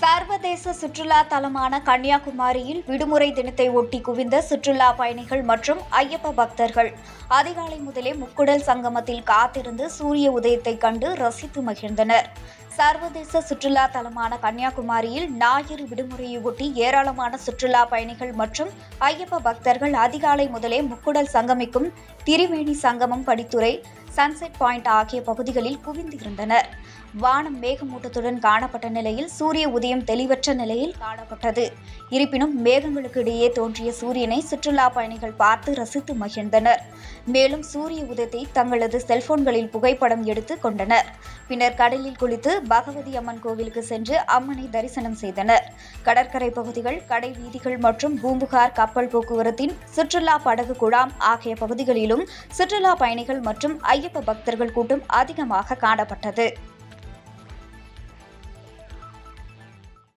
சர்வதேச சுற்றுலா தலமான கன்னியாகுமரியில் விடுமுறை தினத்தை ஒட்டி குவிந்த சுற்றுலா பயணிகள் மற்றும் ஐயப்ப பக்தர்கள் அதிகாலை முதலே முக்குடல் சங்கமத்தில் காத்திருந்து சூரிய உதயத்தை கண்டு ரசித்து மகிழ்ந்தனர். சர்வதேச சுற்றுலா தலமான கன்னியாகுமரியில் ஞாயிறு விடுமுறையை ஒட்டி ஏராளமான சுற்றுலா பயணிகள் மற்றும் ஐயப்ப பக்தர்கள் அதிகாலை முதலே முக்குடல் சங்கமிக்கும் திரிவேணி சங்கமம், படித்துறை, சன்செட் பாயிண்ட் ஆகிய பகுதிகளில் குவிந்திருந்தனர். வானம் மேகமூட்டத்துடன் காணப்பட்ட நிலையில் சூரிய உதயம் தெளிவற்ற நிலையில் காணப்பட்டது. இருப்பினும் மேகங்களுக்கு இடையே தோன்றிய சூரியனை சுற்றுலா பயணிகள் பார்த்து ரசித்து மகிழ்ந்தனர். மேலும் சூரிய உதயத்தை தங்களது செல்போன்களில் புகைப்படம் எடுத்து கொண்டனர். பின்னர் கடலில் குளித்து பகவதி அம்மன் கோவிலுக்கு சென்று அம்மனை தரிசனம் செய்தனர். கடற்கரை பகுதிகள், கடை வீதிகள் மற்றும் பூம்புகார் கப்பல் போக்குவரத்தின் சுற்றுலா படகு குழாம் ஆகிய பகுதிகளிலும் சுற்றுலா பயணிகள் மற்றும் ஐயப்ப பக்தர்கள் கூட்டம் அதிகமாக காணப்பட்டது.